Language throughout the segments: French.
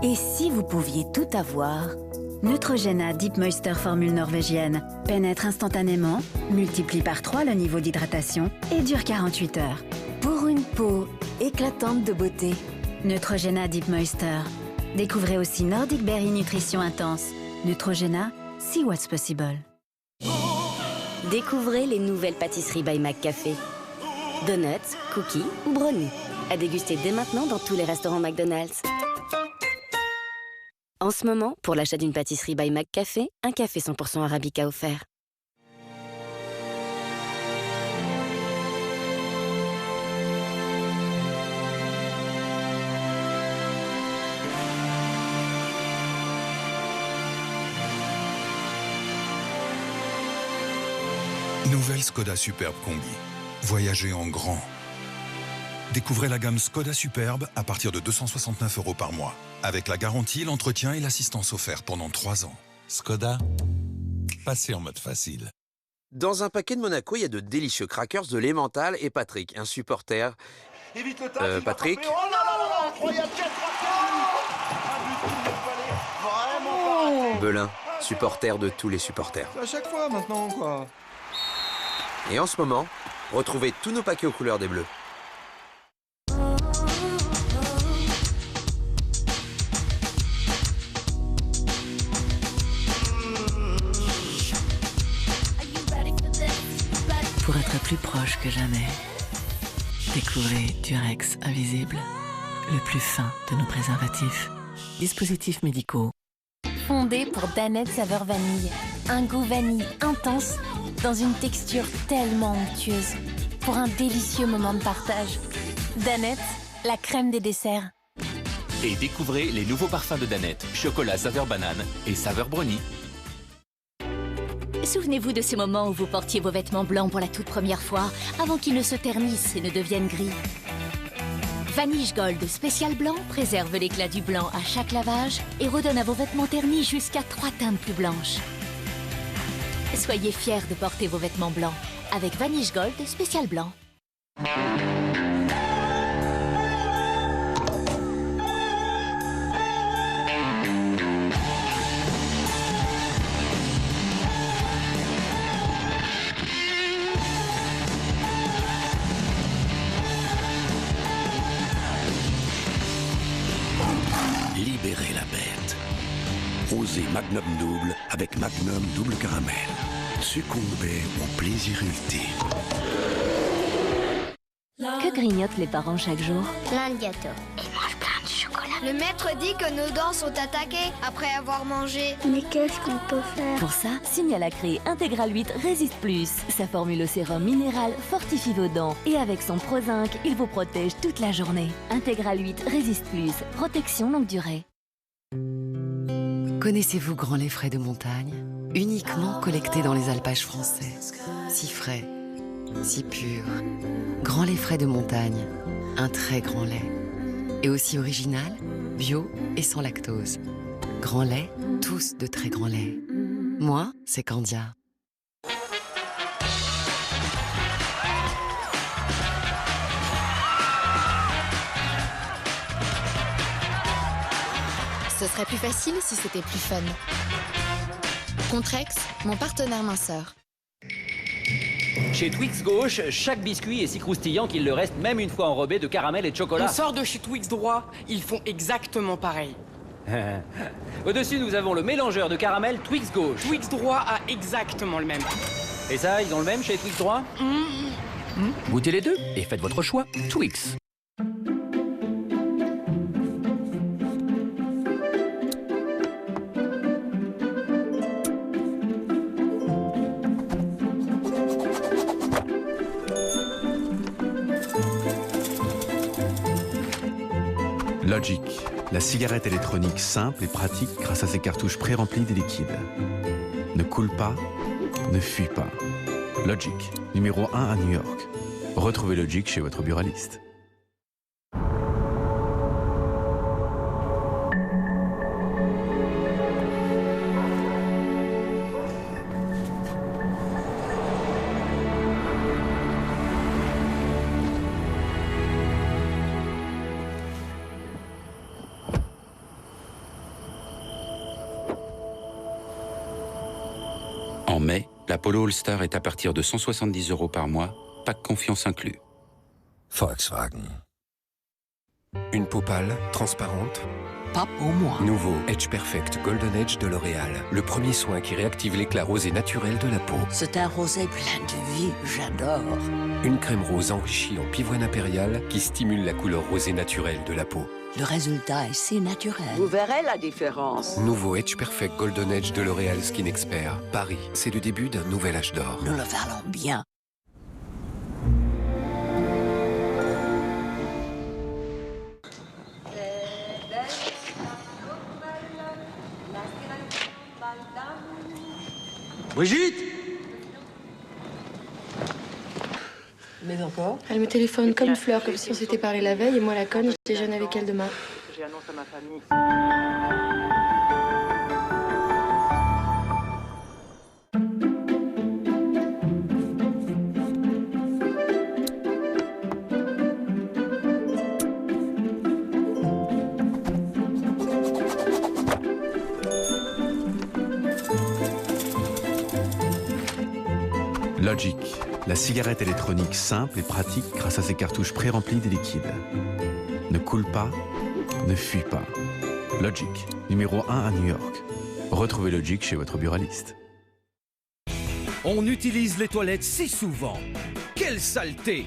Et si vous pouviez tout avoir? Neutrogena Deep Moisture formule norvégienne pénètre instantanément, multiplie par 3 le niveau d'hydratation et dure 48 heures. Pour une peau éclatante de beauté. Neutrogena Deep Moisture. Découvrez aussi Nordic Berry Nutrition Intense. Neutrogena, see what's possible. Découvrez les nouvelles pâtisseries by McCafé. Donuts, cookies ou brownies. À déguster dès maintenant dans tous les restaurants McDonald's. En ce moment, pour l'achat d'une pâtisserie by McCafé, un café 100% Arabica offert. Nouvelle Skoda Superbe Combi. Voyagez en grand. Découvrez la gamme Skoda Superbe à partir de 269 € par mois. Avec la garantie, l'entretien et l'assistance offerts pendant 3 ans. Skoda, passez en mode facile. Dans un paquet de Monaco, il y a de délicieux crackers de l'Emmental et Patrick, un supporter. Évite le tacle, Patrick. Oh là là là là, incroyable, quel cracker! Un but qu'il ne fallait vraiment pas rater. Belin, supporter de tous les supporters. À chaque fois maintenant, quoi. Et en ce moment, retrouvez tous nos paquets aux couleurs des Bleus. Pour être plus proche que jamais, découvrez Durex Invisible, le plus fin de nos préservatifs. Dispositifs médicaux. Fondé pour Danette saveur vanille. Un goût vanille intense dans une texture tellement onctueuse. Pour un délicieux moment de partage. Danette, la crème des desserts. Et découvrez les nouveaux parfums de Danette, chocolat saveur banane et saveur brownie. Souvenez-vous de ces moments où vous portiez vos vêtements blancs pour la toute première fois, avant qu'ils ne se ternissent et ne deviennent gris. Vanish Gold spécial blanc préserve l'éclat du blanc à chaque lavage et redonne à vos vêtements ternis jusqu'à 3 teintes plus blanches. Soyez fiers de porter vos vêtements blancs avec Vanish Gold spécial blanc. Libérez la bête. Osez Magnum Double avec Magnum Double Caramel. Succombez au plaisir ultime. Que grignotent les parents chaque jour? Plein de gâteaux. Ils mangent plein de chocolat. Le maître dit que nos dents sont attaquées après avoir mangé. Mais qu'est-ce qu'on peut faire? Pour ça, Signalacré Intégral 8 résiste plus. Sa formule au sérum minéral fortifie vos dents. Et avec son Prozinc, il vous protège toute la journée. Intégral 8 résiste plus. Protection longue durée. Connaissez-vous Grand Lait frais de montagne? Uniquement collecté dans les alpages français. Si frais, si pur. Grand Lait frais de montagne. Un très grand lait. Et aussi original, bio et sans lactose. Grand Lait, tous de très grands laits. Moi, c'est Candia. Ce serait plus facile si c'était plus fun. Contrex, mon partenaire minceur. Chez Twix Gauche, chaque biscuit est si croustillant qu'il le reste même une fois enrobé de caramel et de chocolat. On sort de chez Twix Droit, ils font exactement pareil. Au-dessus, nous avons le mélangeur de caramel Twix Gauche. Twix Droit a exactement le même. Et ça, ils ont le même chez Twix Droit? Goûtez les deux et faites votre choix. Twix. Logic, la cigarette électronique simple et pratique grâce à ses cartouches pré-remplies de liquide. Ne coule pas, ne fuit pas. Logic, numéro 1 à New York. Retrouvez Logic chez votre buraliste. La Polo All-Star est à partir de 170 € par mois, pack confiance inclus. Volkswagen. Une peau pâle, transparente? Pas pour moi. Nouveau Edge Perfect Golden Edge de L'Oréal. Le premier soin qui réactive l'éclat rosé naturel de la peau. C'est un rosé plein de vie, j'adore. Une crème rose enrichie en pivoine impériale qui stimule la couleur rosée naturelle de la peau. Le résultat est si naturel. Vous verrez la différence. Nouveau Edge Perfect Golden Edge de L'Oréal Skin Expert. Paris, c'est le début d'un nouvel âge d'or. Nous le valons bien. Brigitte! Mais encore? Elle me téléphone comme une fleur, comme si on s'était parlé la veille, et moi la conne, je déjeune avec elle demain. J'annonce à ma famille. Logic, la cigarette électronique simple et pratique grâce à ses cartouches pré-remplies des liquides. Ne coule pas, ne fuit pas. Logic, numéro 1 à New York. Retrouvez Logic chez votre buraliste. On utilise les toilettes si souvent. Quelle saleté!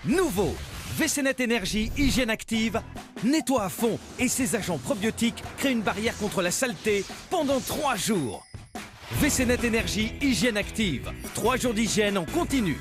Nouveau WC-Net Énergie Hygiène Active nettoie à fond et ses agents probiotiques créent une barrière contre la saleté pendant 3 jours. WC-Net Énergie Hygiène Active. 3 jours d'hygiène en continu.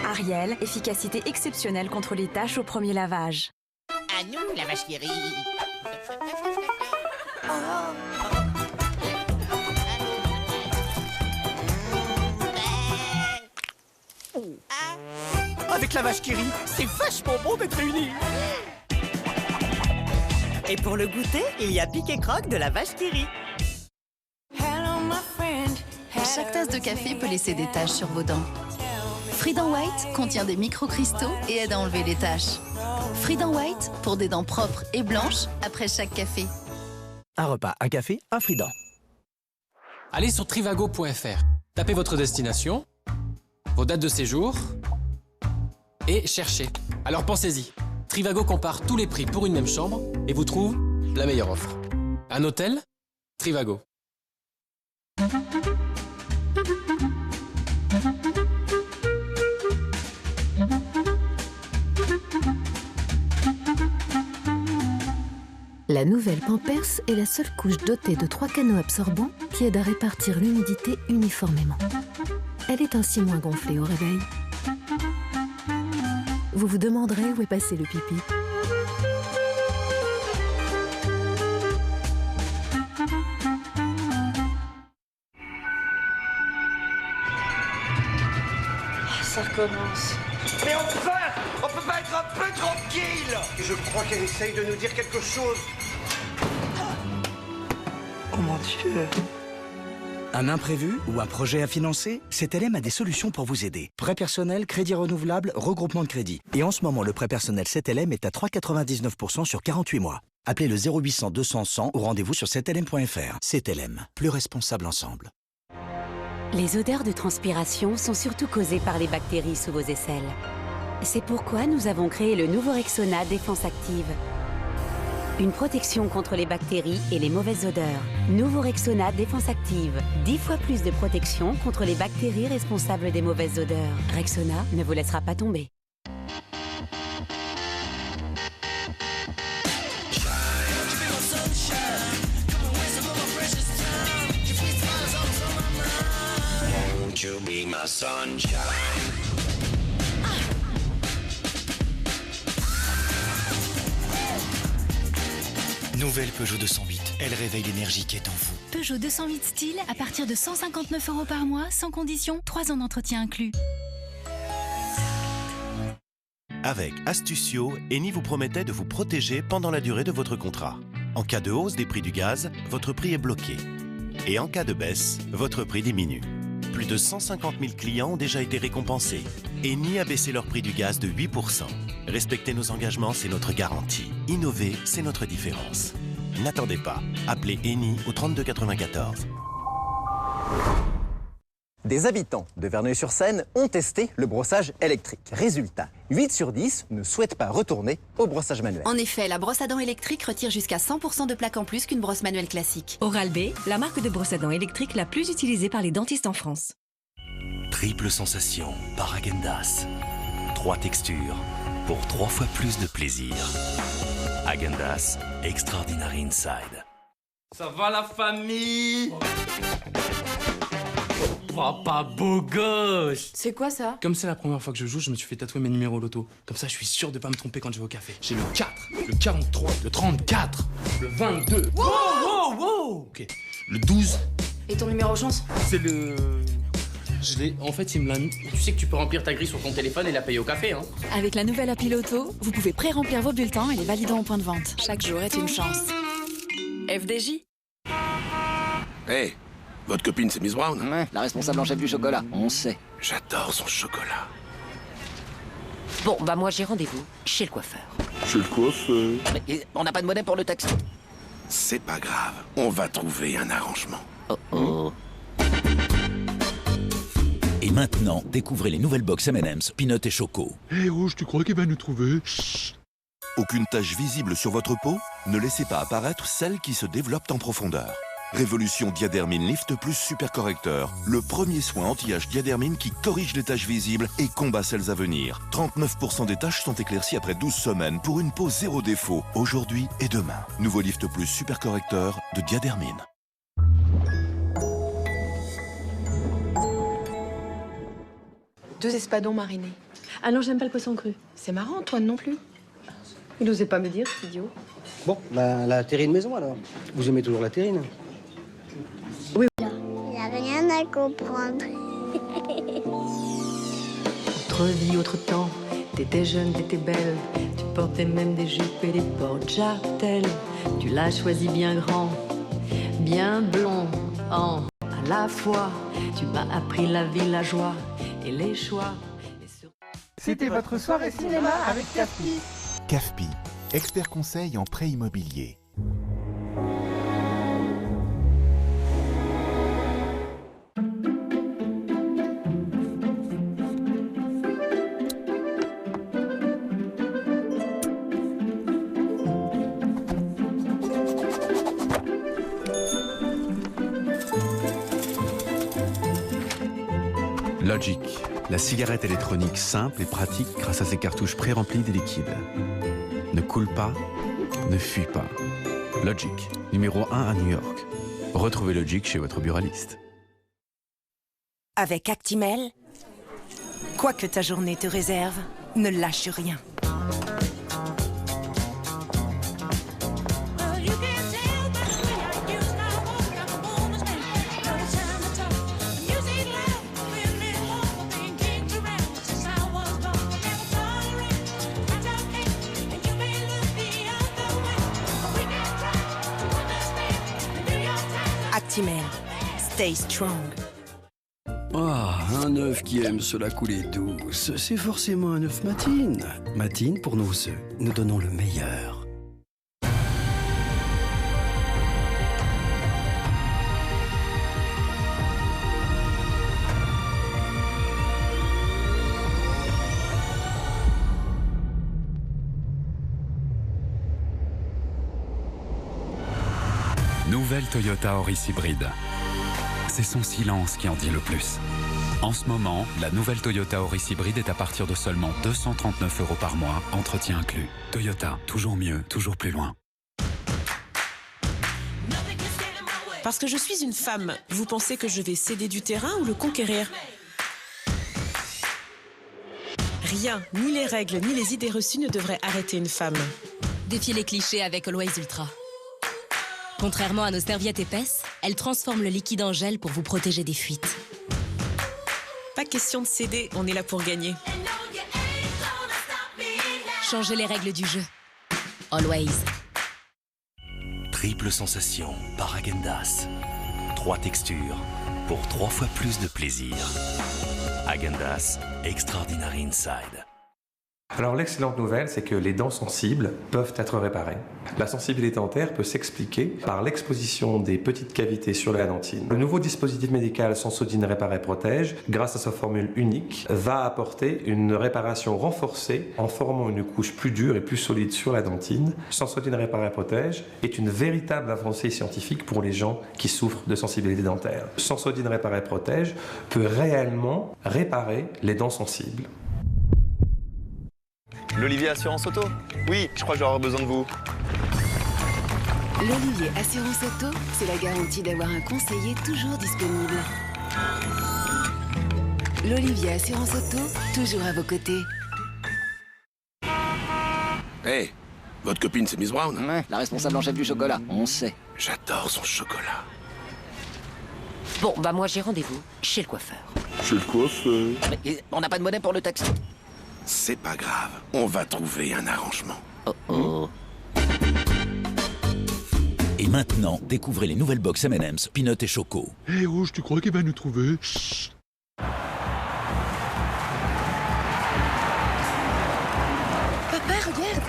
Ariel, efficacité exceptionnelle contre les taches au premier lavage. À nous, la vache qui rit. Avec la vache qui rit, c'est vachement bon d'être réunis. Et pour le goûter, il y a Pique et Croque de la vache qui rit. Chaque tasse de café peut laisser des taches sur vos dents. Frident White contient des micro-cristaux et aide à enlever les taches. Frident White pour des dents propres et blanches après chaque café. Un repas, un café, un Frident. Allez sur trivago.fr, tapez votre destination, vos dates de séjour et cherchez. Alors pensez-y. Trivago compare tous les prix pour une même chambre et vous trouve la meilleure offre. Un hôtel? Trivago. La nouvelle Pampers est la seule couche dotée de 3 canaux absorbants qui aident à répartir l'humidité uniformément. Elle est ainsi moins gonflée au réveil. Vous vous demanderez où est passé le pipi. Ça recommence. Mais enfin, on peut pas être un peu tranquille. Je crois qu'elle essaye de nous dire quelque chose. Oh mon Dieu. Un imprévu ou un projet à financer? CTLM a des solutions pour vous aider. Prêt personnel, crédit renouvelable, regroupement de crédit. Et en ce moment, le prêt personnel CTLM est à 3,99% sur 48 mois. Appelez le 0800 200 100 ou rendez-vous sur ctlm.fr. CTLM, plus responsable ensemble. Les odeurs de transpiration sont surtout causées par les bactéries sous vos aisselles. C'est pourquoi nous avons créé le nouveau Rexona Défense Active. Une protection contre les bactéries et les mauvaises odeurs. Nouveau Rexona Défense Active. 10 fois plus de protection contre les bactéries responsables des mauvaises odeurs. Rexona ne vous laissera pas tomber. Nouvelle Peugeot 208, elle réveille l'énergie qui est en vous. Peugeot 208 style à partir de 159 € par mois, sans condition, 3 ans d'entretien inclus. Avec Astucio, Eni vous promettait de vous protéger pendant la durée de votre contrat. En cas de hausse des prix du gaz, votre prix est bloqué. Et en cas de baisse, votre prix diminue. Plus de 150 000 clients ont déjà été récompensés. Eni a baissé leur prix du gaz de 8%. Respecter nos engagements, c'est notre garantie. Innover, c'est notre différence. N'attendez pas. Appelez Eni au 32 94. Des habitants de Verneuil-sur-Seine ont testé le brossage électrique. Résultat, 8 sur 10 ne souhaitent pas retourner au brossage manuel. En effet, la brosse à dents électrique retire jusqu'à 100% de plaques en plus qu'une brosse manuelle classique. Oral-B, la marque de brosse à dents électrique la plus utilisée par les dentistes en France. Triple sensation par Häagen-Dazs. 3 textures pour 3 fois plus de plaisir. Häagen-Dazs, Extraordinary Inside. Ça va la famille? Papa beau gosse. C'est quoi ça? Comme c'est la première fois que je joue, je me suis fait tatouer mes numéros loto. Comme ça, je suis sûr de pas me tromper quand je vais au café. J'ai le 4, le 43, le 34, le 22. Wow, wow, wow. Ok. Le 12. Et ton numéro chance? C'est le... Je l'ai... En fait, il me l'a mis. Tu sais que tu peux remplir ta grille sur ton téléphone et la payer au café, hein? Avec la nouvelle appli Loto, vous pouvez pré-remplir vos bulletins et les valider en point de vente. Chaque jour est une chance. FDJ. Hey, votre copine, c'est Miss Brown? Ouais, la responsable en chef du chocolat, on sait. J'adore son chocolat. Bon, bah moi j'ai rendez-vous chez le coiffeur. Chez le coiffeur? Mais on n'a pas de monnaie pour le taxi. C'est pas grave, on va trouver un arrangement. Oh oh. Et maintenant, découvrez les nouvelles box M&M's, Peanut et Choco. Hé Rouge, tu crois qu'il va nous trouver? Aucune tache visible sur votre peau? Ne laissez pas apparaître celles qui se développent en profondeur. Révolution Diadermine Lift Plus Super Correcteur, le premier soin anti-âge Diadermine qui corrige les taches visibles et combat celles à venir. 39% des taches sont éclaircies après 12 semaines pour une peau zéro défaut, aujourd'hui et demain. Nouveau Lift Plus Super Correcteur de Diadermine. Deux espadons marinés. Ah non, j'aime pas le poisson cru. C'est marrant, Antoine non plus. Il osait pas me dire, cet idiot. Bon, bah, la terrine maison alors. Vous aimez toujours la terrine? Oui. Il n'y a rien à comprendre. Autre vie, autre temps. T'étais jeune, t'étais belle. Tu portais même des jupes et des portes jartelles. Tu l'as choisi bien grand, bien blond, à la fois. Tu m'as appris la vie, la joie et les choix. C'était votre soirée cinéma avec CAFPI. CAFPI, expert conseil en prêt immobilier. Logic, la cigarette électronique simple et pratique grâce à ses cartouches pré-remplies des liquides. Ne coule pas, ne fuit pas. Logic, numéro 1 à New York. Retrouvez Logic chez votre buraliste. Avec Actimel, quoi que ta journée te réserve, ne lâche rien. Actimel, stay strong. Ah, un œuf qui aime se la couler douce, c'est forcément un œuf Matine. Matine, pour nos œufs, nous donnons le meilleur. Nouvelle Toyota Auris hybride. C'est son silence qui en dit le plus. En ce moment, la nouvelle Toyota Auris hybride est à partir de seulement 239 € par mois, entretien inclus. Toyota, toujours mieux, toujours plus loin. Parce que je suis une femme, vous pensez que je vais céder du terrain ou le conquérir? Rien, ni les règles, ni les idées reçues ne devraient arrêter une femme. Défiez les clichés avec Always Ultra. Contrairement à nos serviettes épaisses, elles transforment le liquide en gel pour vous protéger des fuites. Pas question de céder, on est là pour gagner. Changez les règles du jeu. Always. Triple sensation par Häagen-Dazs. 3 textures pour 3 fois plus de plaisir. Häagen-Dazs Extraordinary Inside. Alors l'excellente nouvelle, c'est que les dents sensibles peuvent être réparées. La sensibilité dentaire peut s'expliquer par l'exposition des petites cavités sur la dentine. Le nouveau dispositif médical Sensodyne Répare et Protège, grâce à sa formule unique, va apporter une réparation renforcée en formant une couche plus dure et plus solide sur la dentine. Sensodyne Répare et Protège est une véritable avancée scientifique pour les gens qui souffrent de sensibilité dentaire. Sensodyne Répare et Protège peut réellement réparer les dents sensibles. L'Olivier Assurance Auto? Oui, je crois que je vais avoir besoin de vous. L'Olivier Assurance Auto, c'est la garantie d'avoir un conseiller toujours disponible. L'Olivier Assurance Auto, toujours à vos côtés. Hé, votre copine c'est Miss Brown? Ouais, la responsable en chef du chocolat, on sait. J'adore son chocolat. Bon, bah moi j'ai rendez-vous chez le coiffeur. Chez le coiffeur? Mais on n'a pas de monnaie pour le taxi. C'est pas grave, on va trouver un arrangement. Oh oh. Et maintenant, découvrez les nouvelles box M&M's, Peanut et Choco. Hé Rouge, tu crois qu'il va nous trouver? Chut. Papa, regarde.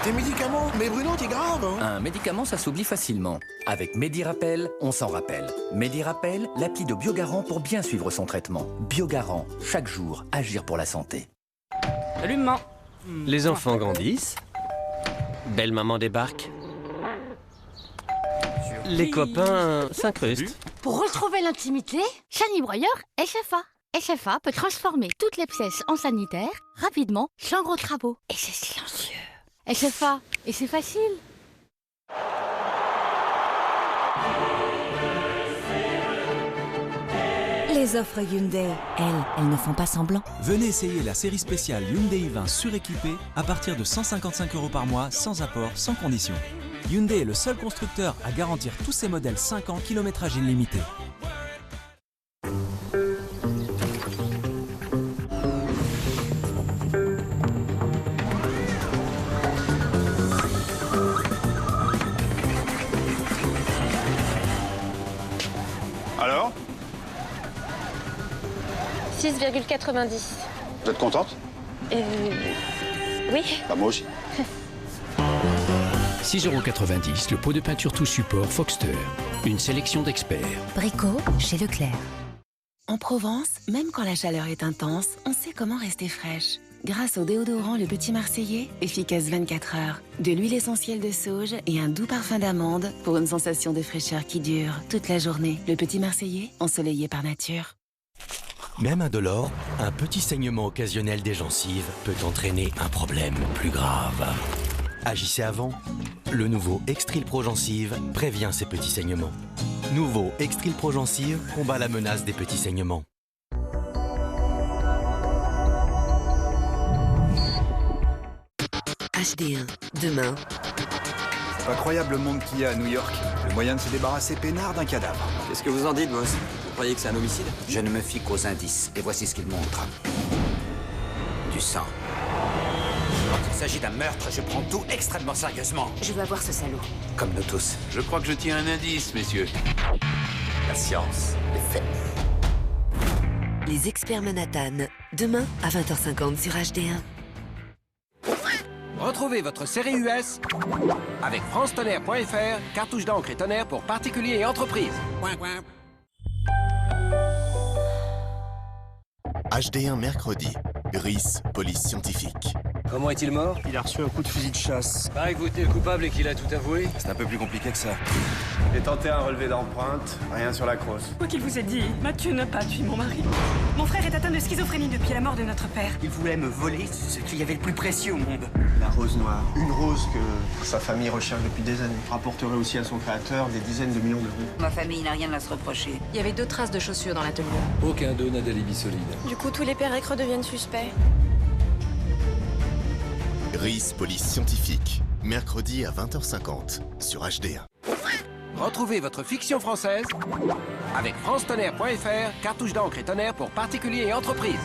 Tes médicaments? Mais Bruno, t'es grave, hein? Un médicament, ça s'oublie facilement. Avec MediRappel, on s'en rappelle. MediRappel, l'appli de Biogarant pour bien suivre son traitement. Biogarant, chaque jour, agir pour la santé. Salut maman. Les enfants grandissent. Belle maman débarque. Les copains s'incrustent. Pour retrouver l'intimité, Shiny Broyeur SFA. SFA peut transformer toutes les pièces en sanitaire, rapidement, sans gros travaux. Et c'est silencieux. SFA, et c'est facile. Les offres Hyundai, elles ne font pas semblant. Venez essayer la série spéciale Hyundai i20 suréquipée à partir de 155 € par mois, sans apport, sans condition. Hyundai est le seul constructeur à garantir tous ses modèles 5 ans, kilométrage illimité. Alors? 6,90. Vous êtes contente? Oui. Bah, moi aussi. 6,90 €, le pot de peinture tout support Foxter. Une sélection d'experts. Brico, chez Leclerc. En Provence, même quand la chaleur est intense, on sait comment rester fraîche. Grâce au déodorant Le Petit Marseillais, efficace 24 heures, de l'huile essentielle de sauge et un doux parfum d'amande pour une sensation de fraîcheur qui dure toute la journée. Le Petit Marseillais, ensoleillé par nature. Même indolore, un petit saignement occasionnel des gencives peut entraîner un problème plus grave. Agissez avant. Le nouveau Extril Pro Gencive prévient ces petits saignements. Nouveau Extril Pro Gencive combat la menace des petits saignements. HD1, demain. C'est incroyable le monde qu'il y a à New York. Le moyen de se débarrasser peinard d'un cadavre. Qu'est-ce que vous en dites, boss? Vous croyez que c'est un homicide? Je ne me fie qu'aux indices, et voici ce qu'il montre. Du sang. Quand il s'agit d'un meurtre, je prends tout extrêmement sérieusement. Je veux avoir ce salaud. Comme nous tous. Je crois que je tiens un indice, messieurs. La science, les faits. Les experts Manhattan, demain à 20h50 sur HD1. Retrouvez votre série US avec francetonnerre.fr, cartouche d'encre et tonnerre pour particuliers et entreprises. HD1 mercredi. RIS, police scientifique. Comment est-il mort? Il a reçu un coup de fusil de chasse. Pareil que vous êtes le coupable et qu'il a tout avoué. C'est un peu plus compliqué que ça. J'ai tenté un relevé d'empreinte, rien sur la crosse. Quoi qu'il vous ait dit, Mathieu n'a pas tué mon mari. Mon frère est atteint de schizophrénie depuis la mort de notre père. Il voulait me voler ce qu'il y avait le plus précieux au monde. La rose noire. Une rose que sa famille recherche depuis des années. Rapporterait aussi à son créateur des dizaines de millions d'euros. Ma famille n'a rien à se reprocher. Il y avait 2 traces de chaussures dans l'atelier. Aucun d'eux n'a d'alibi solide. Du coup, tous les pères redeviennent suspects. RIS, police scientifique. Mercredi à 20h50 sur HD1. Retrouvez votre fiction française avec francetonnerre.fr, cartouche d'encre et tonnerre pour particuliers et entreprises.